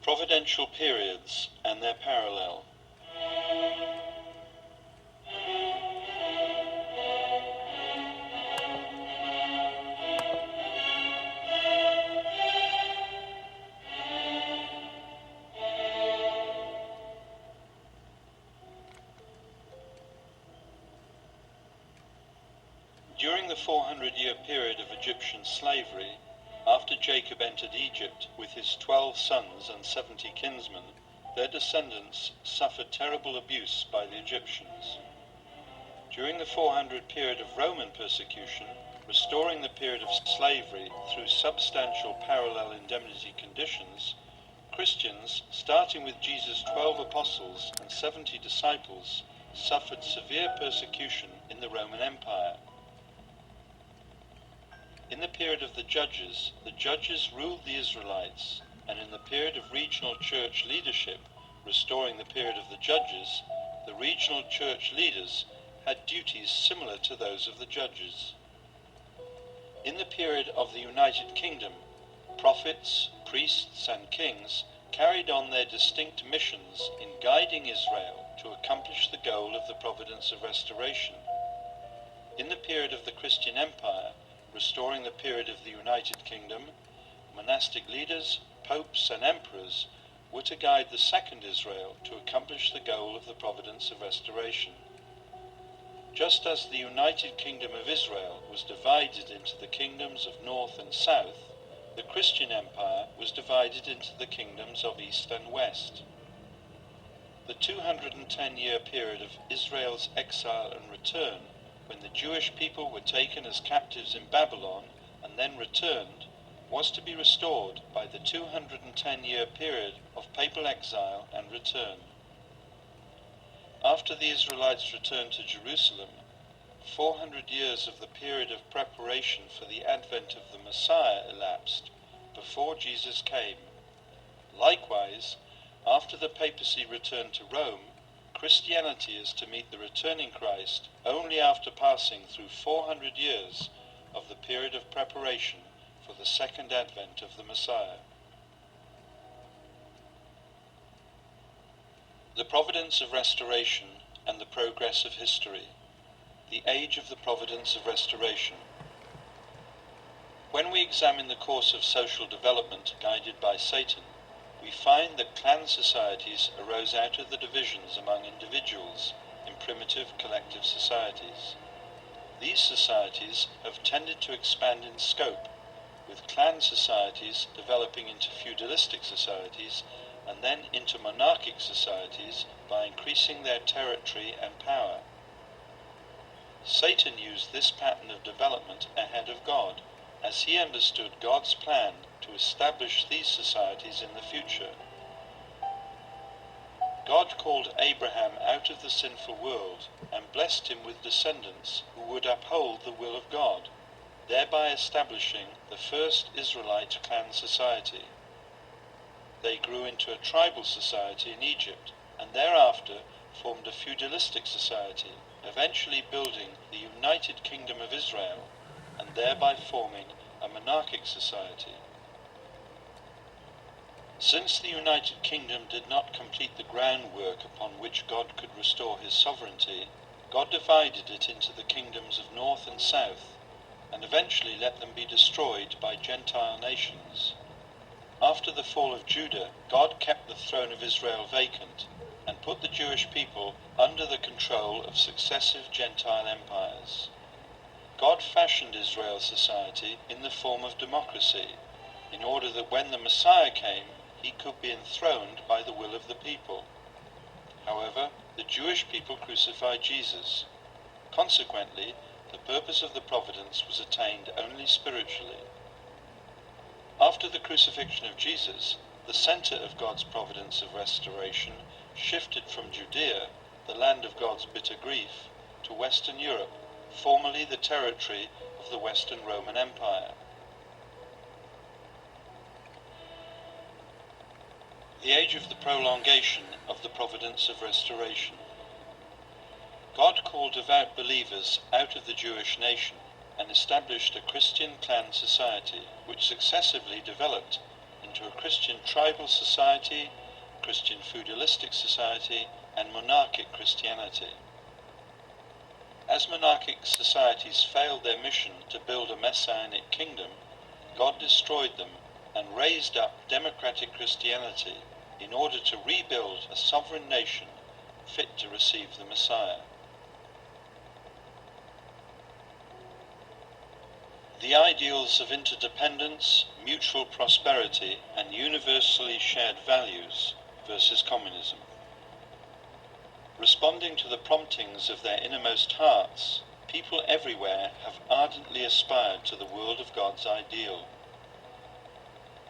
Providential periods and their parallel. During the 400-year period of Egyptian slavery, after Jacob entered Egypt with his 12 sons and 70 kinsmen, their descendants suffered terrible abuse by the Egyptians. During the 400 period of Roman persecution, restoring the period of slavery through substantial parallel indemnity conditions, Christians, starting with Jesus' 12 apostles and 70 disciples, suffered severe persecution in the Roman Empire. In the period of the Judges ruled the Israelites, and in the period of regional church leadership, restoring the period of the Judges, the regional church leaders had duties similar to those of the Judges. In the period of the United Kingdom, prophets, priests, and kings carried on their distinct missions in guiding Israel to accomplish the goal of the Providence of Restoration. In the period of the Christian Empire, restoring the period of the United Kingdom, monastic leaders, popes, and emperors were to guide the second Israel to accomplish the goal of the Providence of Restoration. Just as the United Kingdom of Israel was divided into the kingdoms of North and South, the Christian Empire was divided into the kingdoms of East and West. The 210-year period of Israel's exile and return, when the Jewish people were taken as captives in Babylon and then returned, was to be restored by the 210-year period of papal exile and return. After the Israelites returned to Jerusalem, 400 years of the period of preparation for the advent of the Messiah elapsed before Jesus came. Likewise, after the papacy returned to Rome, Christianity is to meet the returning Christ only after passing through 400 years of the period of preparation for the second advent of the Messiah. The Providence of Restoration and the Progress of History. The Age of the Providence of Restoration. When we examine the course of social development guided by Satan, we find that clan societies arose out of the divisions among individuals in primitive collective societies. These societies have tended to expand in scope, with clan societies developing into feudalistic societies and then into monarchic societies by increasing their territory and power. Satan used this pattern of development ahead of God, as he understood God's plan to establish these societies in the future. God called Abraham out of the sinful world and blessed him with descendants who would uphold the will of God, thereby establishing the first Israelite clan society. They grew into a tribal society in Egypt and thereafter formed a feudalistic society, eventually building the United Kingdom of Israel and thereby forming a monarchic society. Since the United Kingdom did not complete the groundwork upon which God could restore his sovereignty, God divided it into the kingdoms of North and South, and eventually let them be destroyed by Gentile nations. After the fall of Judah, God kept the throne of Israel vacant and put the Jewish people under the control of successive Gentile empires. God fashioned Israel's society in the form of democracy, in order that when the Messiah came, he could be enthroned by the will of the people. However, the Jewish people crucified Jesus. Consequently, the purpose of the providence was attained only spiritually. After the crucifixion of Jesus, the center of God's providence of restoration shifted from Judea, the land of God's bitter grief, to Western Europe, formerly the territory of the Western Roman Empire. The age of the prolongation of the providence of restoration. God called devout believers out of the Jewish nation and established a Christian clan society which successively developed in to a Christian tribal society, Christian feudalistic society, and monarchic Christianity. As monarchic societies failed their mission to build a messianic kingdom, God destroyed them and raised up democratic Christianity in order to rebuild a sovereign nation fit to receive the Messiah. The ideals of interdependence, mutual prosperity, and universally shared values versus communism. Responding to the promptings of their innermost hearts, people everywhere have ardently aspired to the world of God's ideal.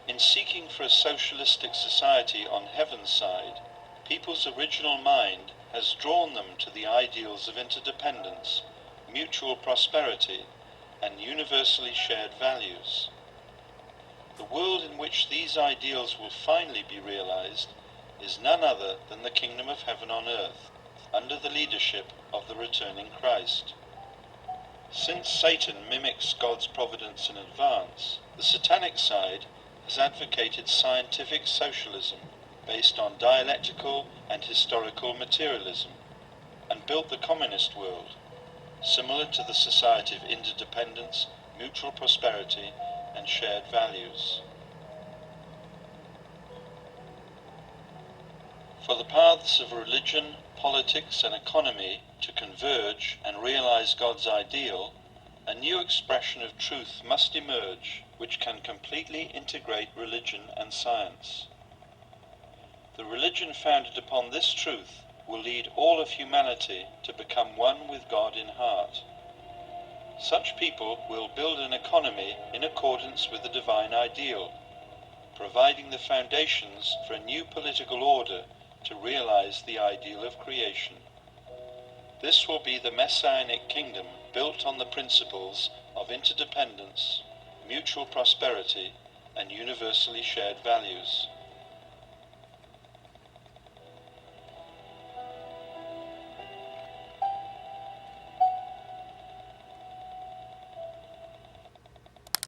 In seeking for a socialistic society on heaven's side, people's original mind has drawn them to the ideals of interdependence, mutual prosperity, and universally shared values. The world in which these ideals will finally be realized is none other than the kingdom of heaven on earth, under the leadership of the returning Christ. Since Satan mimics God's providence in advance, the satanic side has advocated scientific socialism based on dialectical and historical materialism, and built the communist world, similar to the society of interdependence, mutual prosperity, and shared values. For the paths of religion, politics, and economy to converge and realize God's ideal, a new expression of truth must emerge which can completely integrate religion and science. The religion founded upon this truth will lead all of humanity to become one with God in heart. Such people will build an economy in accordance with the divine ideal, providing the foundations for a new political order to realize the ideal of creation. This will be the messianic kingdom built on the principles of interdependence, mutual prosperity, and universally shared values.